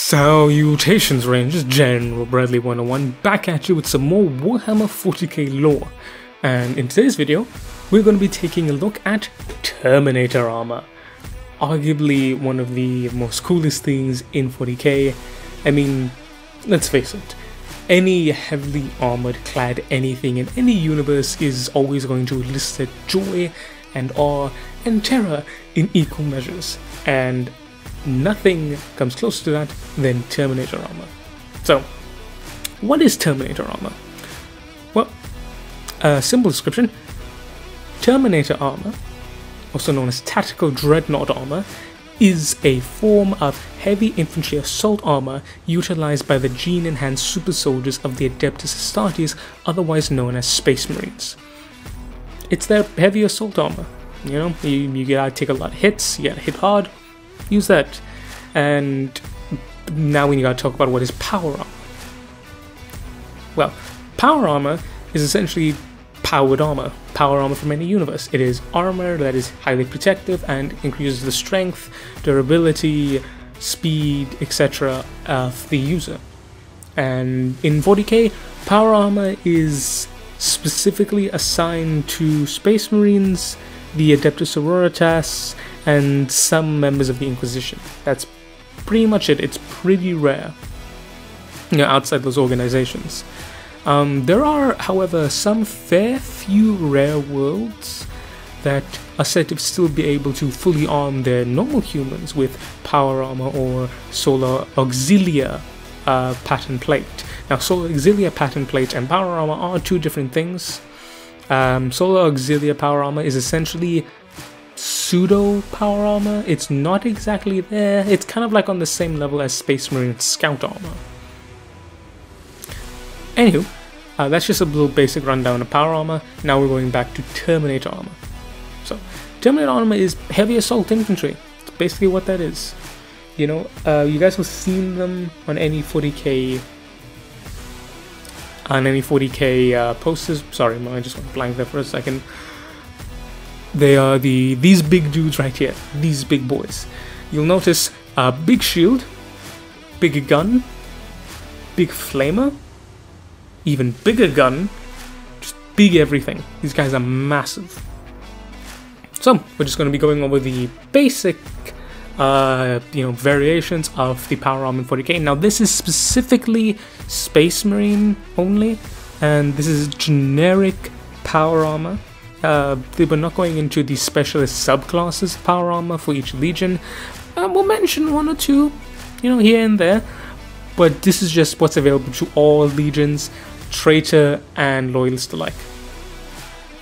Salutations Rangers, General Bradley 101 back at you with some more Warhammer 40k lore, and in today's video we're going to be taking a look at Terminator Armour, arguably one of the most coolest things in 40k. I mean, let's face it, any heavily armoured clad anything in any universe is always going to elicit joy and awe and terror in equal measures, and nothing comes close to that than Terminator Armour. So, what is Terminator Armour? Well, a simple description: Terminator Armour, also known as Tactical Dreadnought Armour, is a form of heavy infantry assault armour utilized by the gene-enhanced super soldiers of the Adeptus Astartes, otherwise known as Space Marines. It's their heavy assault armour. You know, you gotta take a lot of hits, you gotta hit hard, use that. And now we gotta talk about what is power armor. Well, power armor is essentially powered armor. Power armor from any universe. It is armor that is highly protective and increases the strength, durability, speed, etc. of the user. And in 40k, power armor is specifically assigned to Space Marines, the Adeptus Sororitas, and some members of the Inquisition. That's pretty much it. It's pretty rare, you know, outside those organizations. There are, however, some fair few rare worlds that are said to still be able to fully arm their normal humans with power armor or solar auxilia pattern plate. Now, solar auxilia pattern plate and power armor are two different things. Solar auxilia power armor is essentially pseudo power armor. It's not exactly there. It's kind of like on the same level as Space Marine scout armor. Anywho, that's just a little basic rundown of power armor. Now we're going back to Terminator armor. So, Terminator armor is heavy assault infantry. It's basically what that is. You know, you guys have seen them on any 40k posters. Sorry, I just went blank there for a second. They are these big dudes right here, these big boys. You'll notice a big shield, big gun, big flamer, even bigger gun, just big everything. These guys are massive. So we're just going to be going over the basic variations of the power armor in 40k. Now this is specifically Space Marine only, and this is generic power armor. They were not going into the specialist subclasses of power armor for each legion. We'll mention one or two, you know, here and there, but this is just what's available to all legions, traitor and loyalist alike.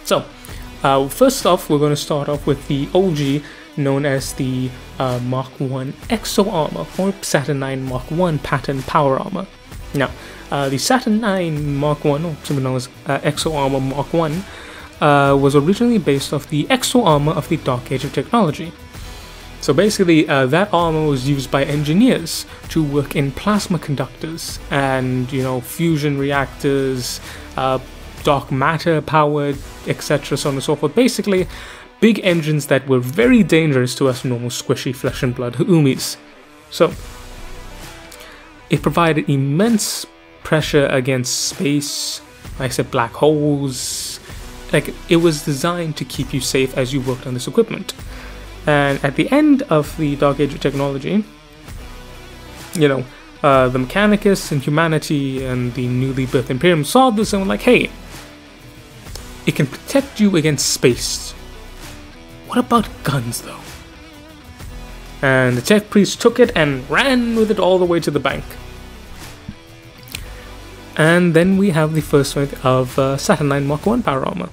So, first off, we're going to start off with the OG, known as the Mark 1 Exo Armor, or Saturn 9 Mark 1 pattern power armor. Now, the Saturn 9 Mark 1, or something known as Exo Armor Mark 1, was originally based off the Exo Armor of the Dark Age of Technology. So basically, that armor was used by engineers to work in plasma conductors and, you know, fusion reactors, dark matter powered, etc., so on and so forth. Basically, big engines that were very dangerous to us normal squishy flesh and blood Umis. So, it provided immense pressure against space, like I said, black holes. Like, it was designed to keep you safe as you worked on this equipment. And at the end of the Dark Age of Technology, you know, the Mechanicus and humanity and the newly birthed Imperium saw this and were like, hey, it can protect you against space. What about guns, though? And the Tech Priest took it and ran with it all the way to the bank. And then we have the first one of Saturn 9 Mark 1 power armor.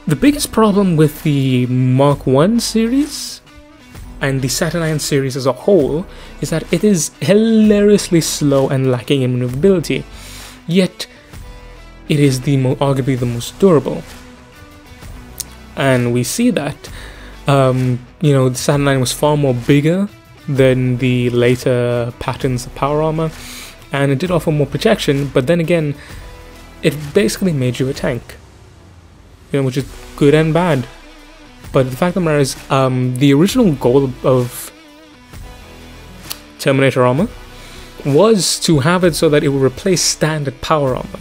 The biggest problem with the Mark 1 series and the Saturn 9 series as a whole is that it is hilariously slow and lacking in maneuverability, yet it is arguably the most durable. And we see that, you know, the Saturn 9 was far more bigger than the later patterns of power armor, and it did offer more protection, but then again, it basically made you a tank, you know, which is good and bad. But the fact of the matter is, the original goal of Terminator Armour was to have it so that it would replace standard power armor.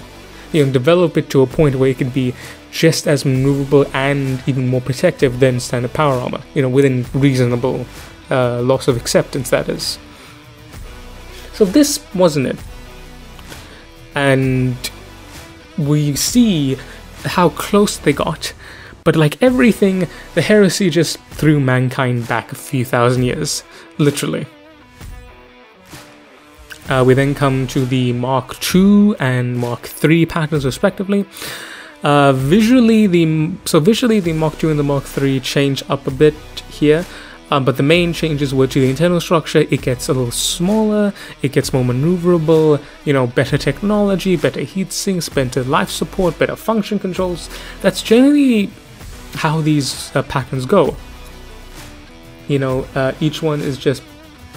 Develop it to a point where it could be just as maneuverable and even more protective than standard power armor, within reasonable loss of acceptance, that is. So this wasn't it. And we see how close they got, but like everything, the heresy just threw mankind back a few thousand years, literally. We then come to the Mark II and Mark III patterns respectively. Visually the Mark II and the Mark III change up a bit here, but the main changes were to the internal structure. It gets a little smaller, it gets more maneuverable, better technology, better heat sinks, better life support, better function controls. That's generally how these patterns go. Each one is just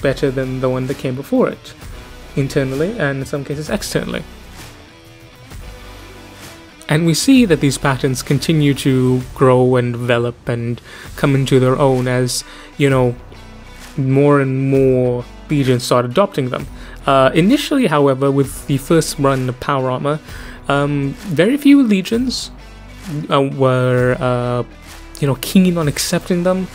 better than the one that came before it, internally and in some cases externally. And we see that these patterns continue to grow and develop and come into their own as, more and more legions start adopting them. Initially, however, with the first run of power armor, very few legions were, keen on accepting them.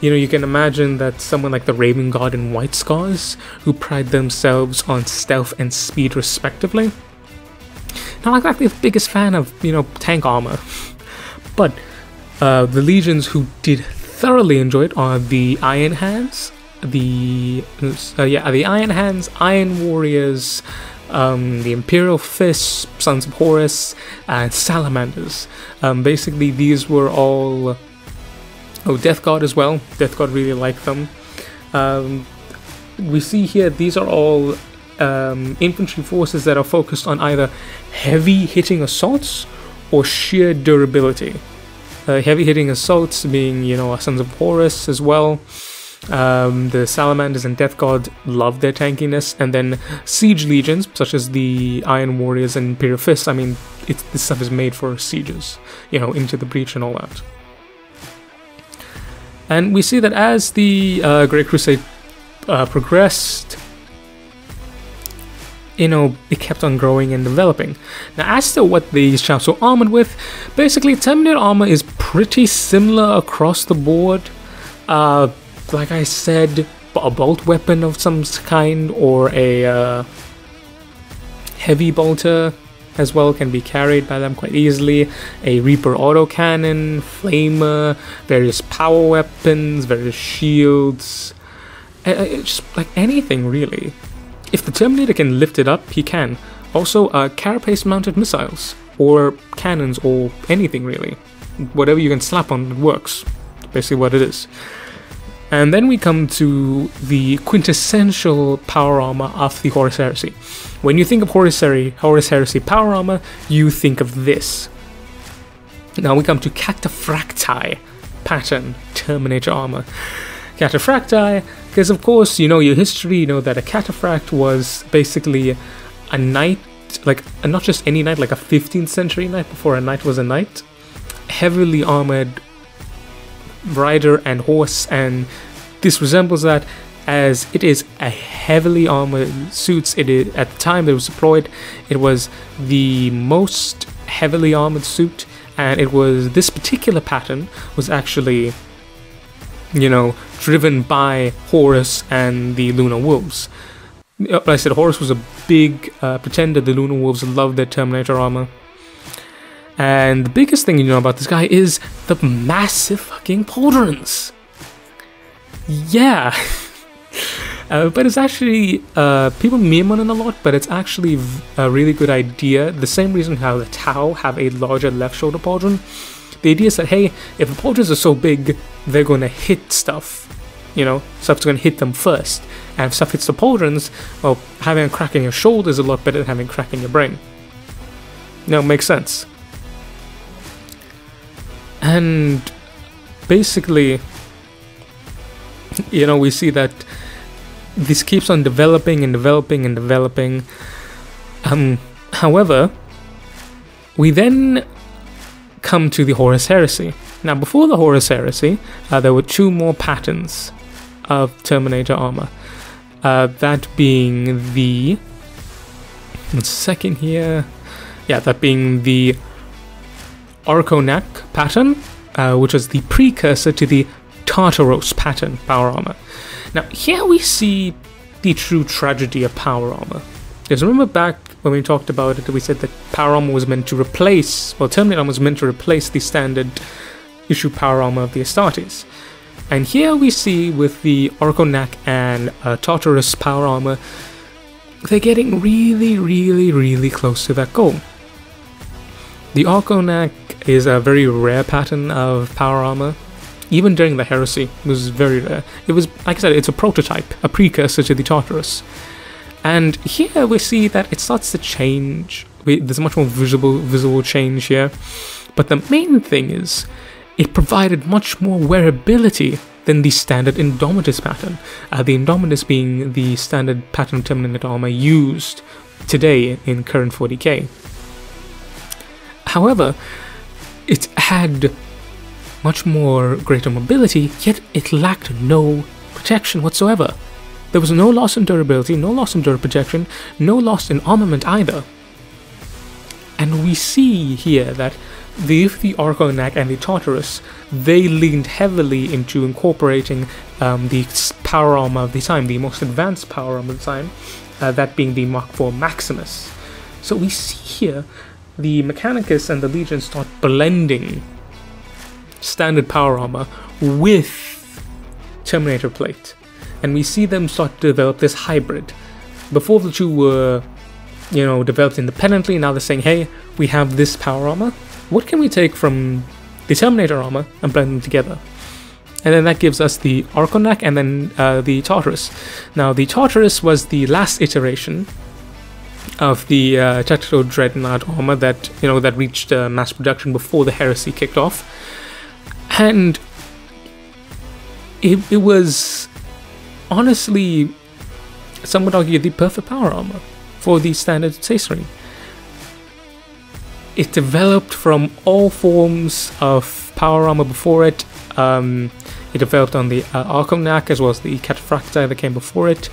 You can imagine that someone like the Raven Guard and White Scars, who pride themselves on stealth and speed respectively, not exactly the biggest fan of, tank armor. But the legions who did thoroughly enjoy it are the Iron Hands, the Iron Hands, Iron Warriors, the Imperial Fists, Sons of Horus, and Salamanders. Basically, these were all... Oh, Death Guard as well. Death Guard really liked them. We see here these are all infantry forces that are focused on either heavy hitting assaults or sheer durability. Heavy hitting assaults being, Sons of Horus as well. The Salamanders and Death Guard love their tankiness, and then siege legions such as the Iron Warriors and Imperial Fists. I mean, this stuff is made for sieges, into the breach and all that. And we see that as the Great Crusade progressed, it kept on growing and developing. Now, as to what these chaps were armored with, basically Terminator armor is pretty similar across the board. Like I said, a bolt weapon of some kind or a heavy bolter as well can be carried by them quite easily. A Reaper autocannon, flamer, various power weapons, various shields, just like anything really. If the Terminator can lift it up, he can. Also, carapace mounted missiles, or cannons, or anything really. Whatever you can slap on, it works. Basically what it is. And then we come to the quintessential power armor of the Horus Heresy. When you think of Horus Heresy power armor, you think of this. Now we come to Cataphracti pattern Terminator armor. Cataphracti, because of course you know your history, you know that a cataphract was basically a knight, like not just any knight, like a 15th century knight before a knight was a knight. Heavily armored rider and horse, and this resembles that, as it is a heavily armored suits. It is, at the time that it was deployed, it was the most heavily armored suit, and it was, this particular pattern was actually, you know, driven by Horus and the Lunar Wolves. Like I said, Horus was a big pretender. The Lunar Wolves loved their Terminator armor. And the biggest thing you know about this guy is the massive fucking pauldrons. Yeah. But it's actually, people meme on it a lot, but it's actually a really good idea. The same reason how the Tau have a larger left shoulder pauldron. The idea is that, hey, if the pauldrons are so big, they're going to hit stuff. You know, stuff's going to hit them first. And if stuff hits the pauldrons, well, having a crack in your shoulder is a lot better than having a crack in your brain. No, makes sense. And basically, you know, we see that this keeps on developing and developing and developing. However, we then come to the Horus Heresy. Now, before the Horus Heresy, there were two more patterns of Terminator armor. that being the... one second here. Yeah, that being the Arconac pattern, which was the precursor to the Tartaros pattern power armor. Now, here we see the true tragedy of power armor. Because remember back when we talked about it, we said that power armor was meant to replace, well, Terminator Armour was meant to replace the standard issue power armor of the Astartes. And here we see with the Arconac and Tartarus power armor, they're getting really close to that goal. The Arconac is a very rare pattern of power armor. Even during the Heresy, it was very rare. It was, like I said, it's a prototype, a precursor to the Tartarus. And here we see that it starts to change. There's a much more visible change here. But the main thing is, it provided much more wearability than the standard Indomitus pattern. The Indomitus being the standard pattern of Terminator armor used today in current 40k. However, it had much more greater mobility, yet it lacked no protection whatsoever. There was no loss in durability, no loss in durable protection, no loss in armament either. And we see here that the Arconac and the Tartarus, they leaned heavily into incorporating the power armor of the time, the most advanced power armor of the time, that being the Mark IV Maximus. So we see here the Mechanicus and the Legion start blending standard power armor with Terminator plate. And we see them start to develop this hybrid. Before the two were, developed independently, now they're saying, hey, we have this power armor. What can we take from the Terminator armor and blend them together? And then that gives us the Arconac and then the Tartarus. Now, the Tartarus was the last iteration of the Tactical Dreadnought armor that, that reached mass production before the Heresy kicked off. And it was honestly, some would argue, the perfect power armor for the standard Caesarine. It developed from all forms of power armor before it. It developed on the Arconac as well as the Cataphracti that came before it.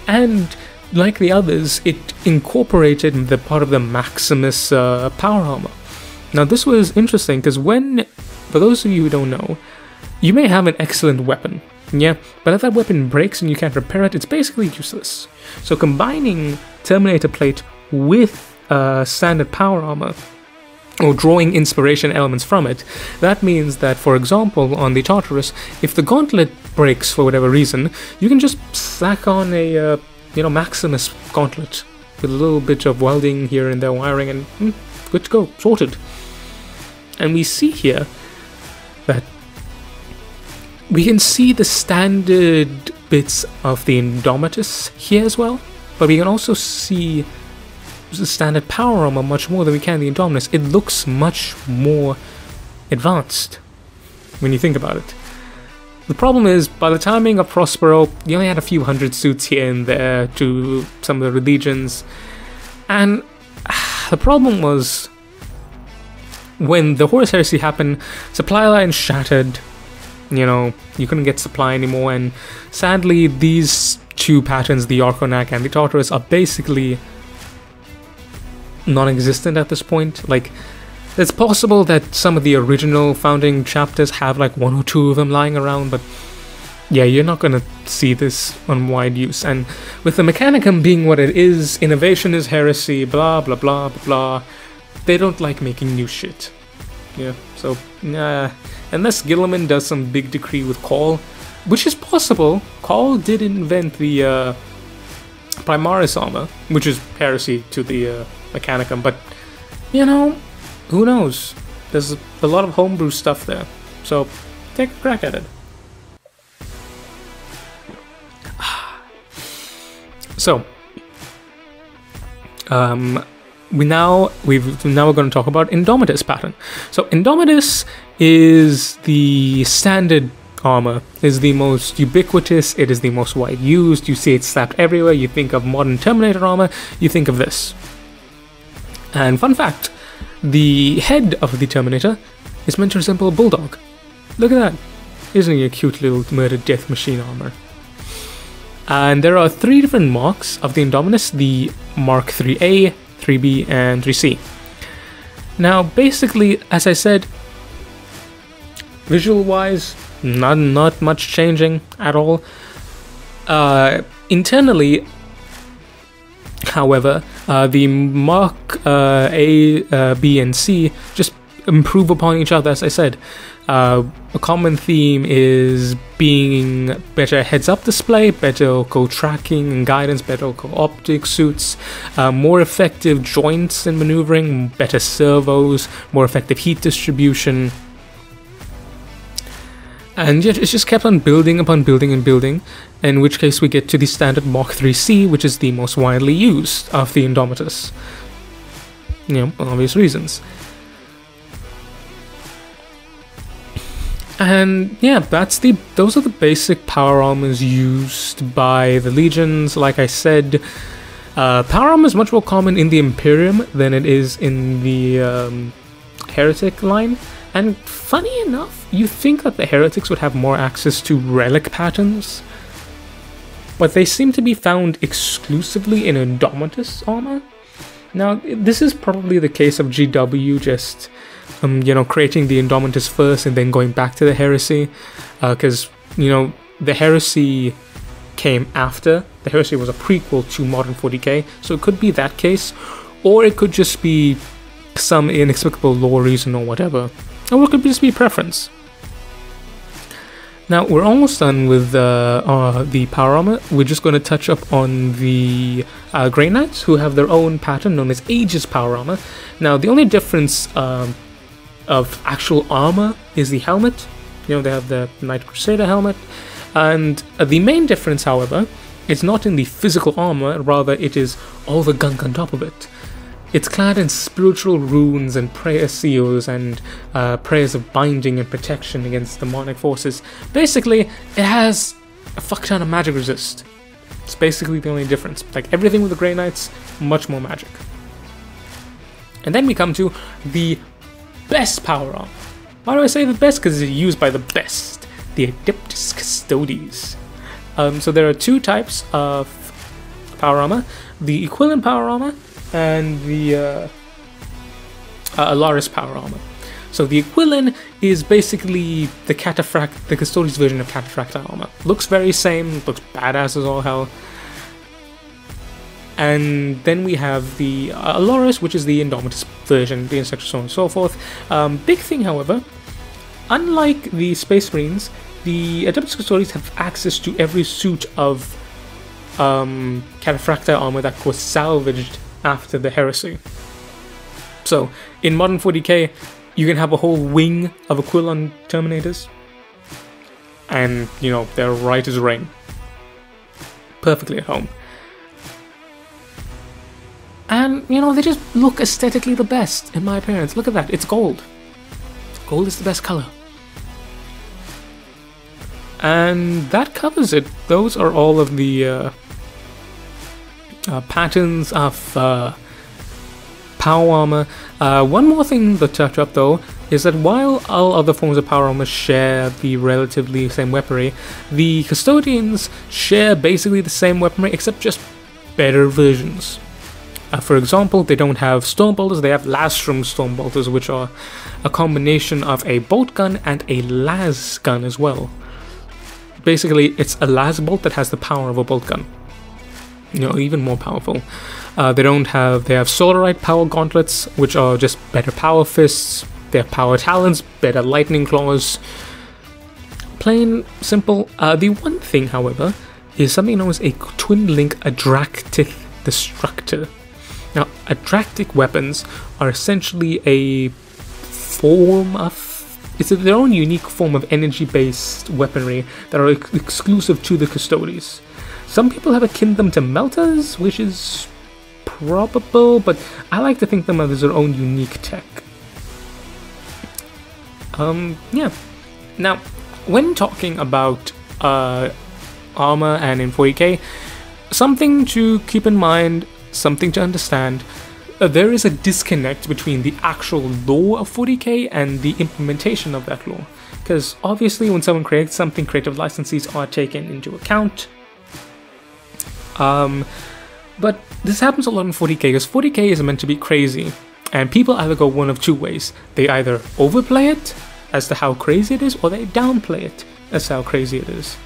And like the others, it incorporated the part of the Maximus power armor. Now this was interesting because for those of you who don't know, you may have an excellent weapon, yeah, but if that weapon breaks and you can't repair it, it's basically useless. So combining Terminator plate with standard power armor, or drawing inspiration elements from it, that means that, for example, on the Tartarus, if the gauntlet breaks for whatever reason, you can just slack on a Maximus gauntlet with a little bit of welding here and there, wiring, and good to go, sorted. And we see here that we can see the standard bits of the Indomitus here as well, but we can also see the standard power armor much more than we can the Indominus. It looks much more advanced when you think about it. The problem is, by the timing of Prospero, you only had a few hundred suits here and there to some of the legions, and the problem was when the Horus Heresy happened, supply lines shattered. You couldn't get supply anymore, and sadly these two patterns, the Arconac and the Tartarus, are basically non-existent at this point. Like, it's possible that some of the original founding chapters have like one or two of them lying around, but yeah, you're not gonna see this on wide use. And with the Mechanicum being what it is, innovation is heresy, blah blah blah blah blah, they don't like making new shit. Yeah, so unless Gilliman does some big decree with Call, which is possible. Call did invent the Primaris armor, which is heresy to the Mechanicum, but who knows? There's a lot of homebrew stuff there, so take a crack at it. So we're going to talk about Indomitus pattern. So Indomitus is the standard armor, is the most ubiquitous, it is the most wide used, you see it slapped everywhere. You think of modern Terminator armor, you think of this. And fun fact, the head of the Terminator is meant to resemble a bulldog. Look at that. Isn't he a cute little murder death machine armor? And there are 3 different marks of the Indominus, the Mark 3A, 3B, and 3C. Now, basically, as I said, visual-wise, not much changing at all. Internally, however, the Mark A, B, and C just improve upon each other, as I said. A common theme is being better heads-up display, better optical tracking and guidance, better optical optic suits, more effective joints and maneuvering, better servos, more effective heat distribution. And yet it's just kept on building upon building and building, in which case we get to the standard Mark 3C, which is the most widely used of the Indomitus. You know, for obvious reasons. And yeah, those are the basic power armors used by the legions. Like I said, power armor is much more common in the Imperium than it is in the Heretic line. And funny enough, you think that the Heretics would have more access to relic patterns, but they seem to be found exclusively in Indomitus armor. Now, this is probably the case of GW just you know, creating the Indomitus first and then going back to the Heresy, because, you know, the Heresy came after. The Heresy was a prequel to Modern 40k, so it could be that case, or it could just be some inexplicable lore reason or whatever, or it could just be preference. Now, we're almost done with the power armor. We're just going to touch up on the Grey Knights, who have their own pattern known as Aegis power armor. Now, the only difference of actual armor is the helmet. You know, they have the Knight Crusader helmet. And the main difference, however, is not in the physical armor, rather it is all the gunk on top of it. It's clad in spiritual runes and prayer seals and prayers of binding and protection against demonic forces. Basically, it has a fuck ton of magic resist. It's basically the only difference. Like everything with the Grey Knights, much more magic. And then we come to the best power armor. Why do I say the best? Because it's used by the best, the Adeptus Custodes. So there are 2 types of power armor: the Equivalent power armor and the Alaris power armor. So the Equivalent is basically the Custodes version of Cataphracta armor. Looks very same, looks badass as all hell. And then we have the Alaris, which is the Indomitus version, the Insector, so on and so forth. Big thing, however, unlike the Space Marines, the Adeptus Custodes have access to every suit of Cataphracta armor that was salvaged after the Heresy. So, in Modern 40k, you can have a whole wing of Aquilon Terminators, and, you know, they're right as rain. Perfectly at home. And, you know, they just look aesthetically the best, in my appearance. Look at that, it's gold. Gold is the best color. And that covers it. Those are all of the patterns of power armor. One more thing to touch up, though, is that while all other forms of power armor share the relatively same weaponry, the Custodians share basically the same weaponry, except just better versions. For example, they don't have storm bolters, they have Lastrum storm bolters, which are a combination of a bolt gun and a las gun as well. Basically, it's a las bolt that has the power of a bolt gun. You know, even more powerful. They have Solarite power gauntlets, which are just better power fists. They have power talons, better lightning claws. Plain simple. The one thing, however, is something known as a twin link Adractic Destructor. Now, Adractic weapons are essentially a form of... It's their own unique form of energy-based weaponry that are exclusive to the Custodes. Some people have akin them to Meltas, which is probable, but I like to think them as their own unique tech. Yeah. Now, when talking about armor and in 40k, something to keep in mind, something to understand, there is a disconnect between the actual lore of 40k and the implementation of that lore. Because obviously when someone creates something, creative licenses are taken into account. But this happens a lot in 40k, because 40k is meant to be crazy, and people either go one of two ways. They either overplay it as to how crazy it is, or they downplay it as to how crazy it is.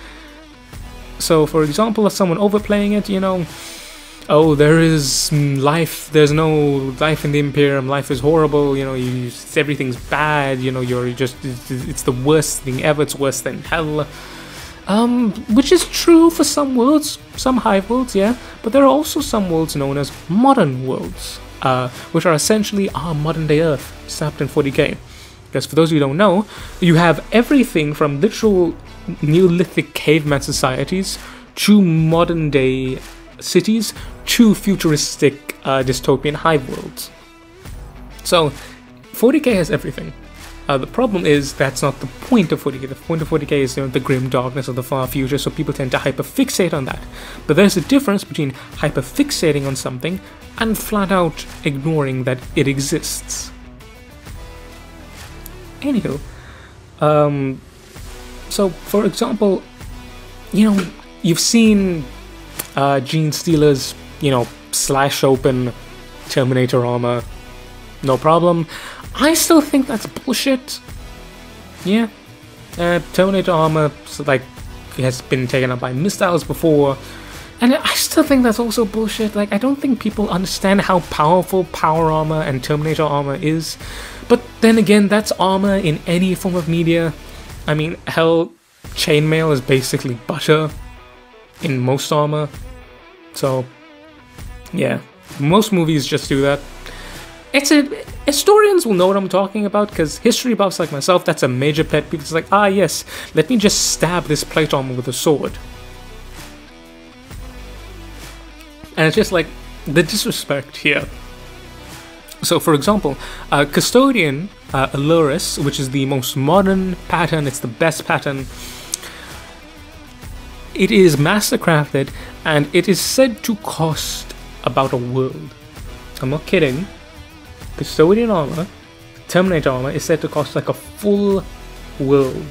So, for example, if someone overplaying it, you know, oh, there is life, there's no life in the Imperium, life is horrible, you know, everything's bad, you know, it's the worst thing ever, it's worse than hell. Which is true for some worlds, some hive worlds, yeah, but there are also some worlds known as modern worlds, which are essentially our modern day Earth, snapped in 40k. Because for those of you who don't know, you have everything from literal Neolithic caveman societies to modern day cities to futuristic dystopian hive worlds. So 40k has everything. The problem is that's not the point of 40k. The point of 40k is, you know, the grim darkness of the far future, so people tend to hyperfixate on that. But there's a difference between hyperfixating on something and flat out ignoring that it exists. Anywho, so for example, you know, you've seen Gene Stealer's, you know, slash open Terminator Armour, no problem. I still think that's bullshit. Yeah, Terminator Armour, so, like, has been taken up by missiles before, and I still think that's also bullshit. Like, I don't think people understand how powerful Power Armor and Terminator Armour is. But then again, that's armor in any form of media. I mean, hell, chainmail is basically butter in most armor. So, yeah, most movies just do that. Historians will know what I'm talking about, because history buffs like myself, that's a major pet peeve. It's like, ah yes, let me just stab this plate armor with a sword. And it's just like, the disrespect here. So for example, Custodian Aluris, which is the most modern pattern, it's the best pattern. It is master crafted, and it is said to cost about a world. I'm not kidding. Custodian armor, Terminator armor, is said to cost like a full world.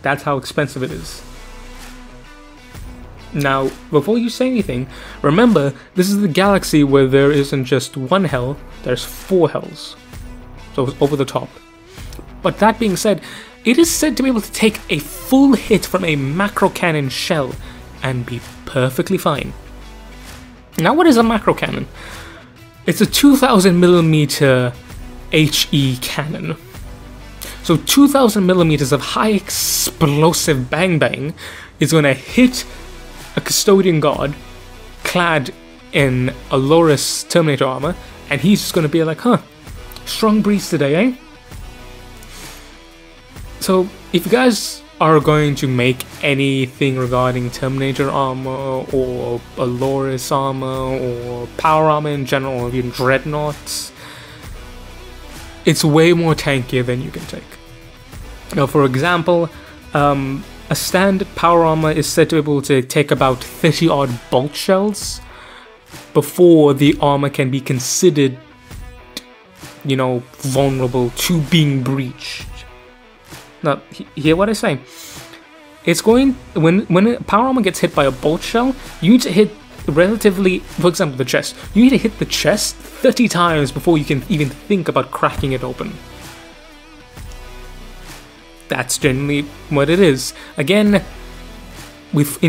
That's how expensive it is. Now, before you say anything, remember, this is the galaxy where there isn't just one hell, there's 4 hells. So it's over the top. But that being said, it is said to be able to take a full hit from a macro cannon shell and be perfectly fine. Now, what is a macro cannon? It's a 2000mm HE cannon. So 2000mm of high explosive bang bang is going to hit a custodian guard clad in Aluris Terminator armor, and he's just going to be like, huh, strong breeze today, eh? So if you guys are going to make anything regarding Terminator armor or Aluris armor or power armor in general, or even dreadnoughts, it's way more tankier than you can take. Now, for example, a standard power armor is said to be able to take about 30 odd bolt shells before the armor can be considered, you know, vulnerable to being breached. Now, hear what I say. It's going, when a power armor gets hit by a bolt shell, you need to hit relatively, for example, the chest. You need to hit the chest 30 times before you can even think about cracking it open. That's generally what it is. Again, with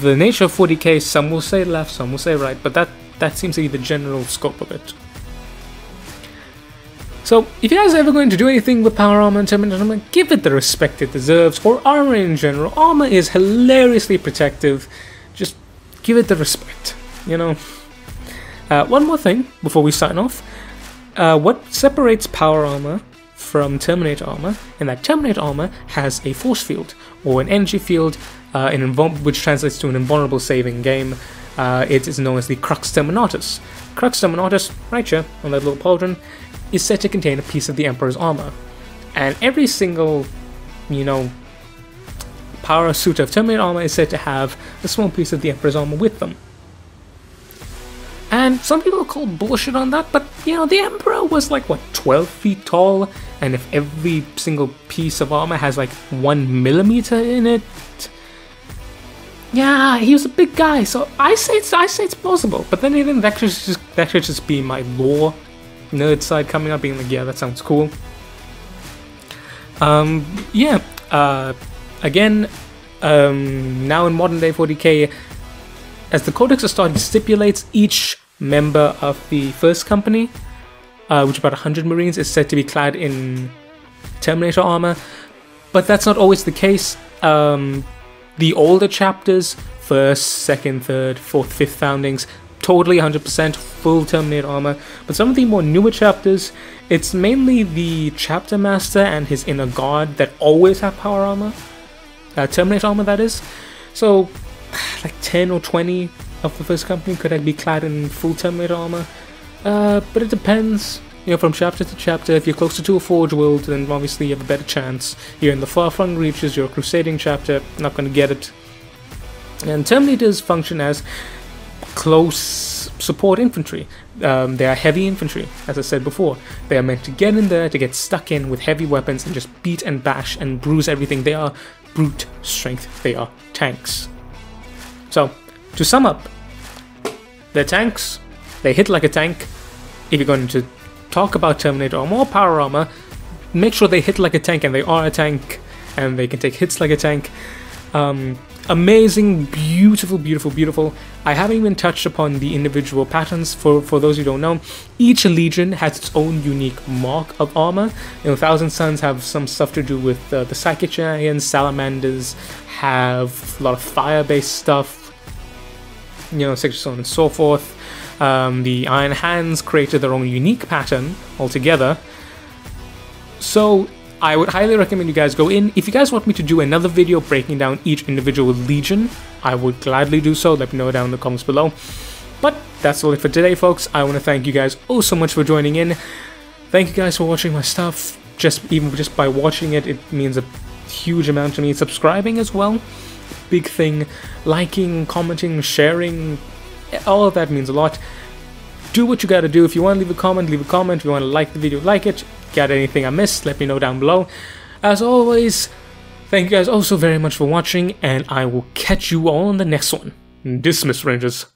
the nature of 40k, some will say left, some will say right, but that seems to be the general scope of it. So, if you guys are ever going to do anything with power armor and Terminator armor, give it the respect it deserves, or armor in general. Armor is hilariously protective. Just give it the respect, you know. One more thing before we sign off. What separates power armor from Terminator armor, and that Terminator armor has a force field, or an energy field, which translates to an invulnerable save in game. It is known as the Crux Terminatus. Crux Terminatus, right here on that little pauldron, is said to contain a piece of the Emperor's armor. And every single, you know, power suit of Terminator armor is said to have a small piece of the Emperor's armor with them. And some people call bullshit on that, but, you know, the Emperor was like, what, 12 feet tall? And if every single piece of armor has like 1 millimeter in it, Yeah, he was a big guy, so I say it's plausible. But then even that should just be my lore nerd side coming up, being like, yeah, that sounds cool. Yeah. Again, now in modern day 40k, as the Codex Astartes stipulates, each member of the first company, which is about 100 Marines, is said to be clad in Terminator armor, but that's not always the case. The older chapters, 1st, 2nd, 3rd, 4th, 5th foundings, totally 100% full Terminator armor, but some of the more newer chapters, it's mainly the chapter master and his inner guard that always have power armor, Terminator armor that is. So like 10 or 20 of the first company could be clad in full Terminator armor, but it depends, you know, from chapter to chapter. If you're closer to a ForgeWorld, then obviously you have a better chance. You're in the far-flung reaches, you're a crusading chapter, not going to get it. And Terminators function as close support infantry. They are heavy infantry, as I said before. They are meant to get in there, to get stuck in with heavy weapons and just beat and bash and bruise everything. They are brute strength. They are tanks. So, to sum up, they're tanks. They hit like a tank. If you're going to talk about Terminator or more power armor, make sure they hit like a tank, and they are a tank, and they can take hits like a tank. Amazing, beautiful, beautiful, beautiful. I haven't even touched upon the individual patterns. For those who don't know, each legion has its own unique mark of armor. You know, Thousand Suns have some stuff to do with the Psychic Giants. Salamanders have a lot of fire-based stuff. You know, so on and so forth. The Iron Hands created their own unique pattern altogether. So I would highly recommend you guys go in. If you guys want me to do another video breaking down each individual legion, I would gladly do so. Let me know down in the comments below. But that's all it for today, folks. I want to thank you guys oh so much for joining in. Thank you guys for watching my stuff. Even just by watching it, it means a huge amount to me. Subscribing as well, big thing. Liking, commenting, sharing, all of that means a lot. Do what you gotta do. If you want to leave a comment, leave a comment. If you want to like the video, like it. Got anything I missed, let me know down below. As always, thank you guys also very much for watching, and I will catch you all in the next one. Dismiss, Rangers.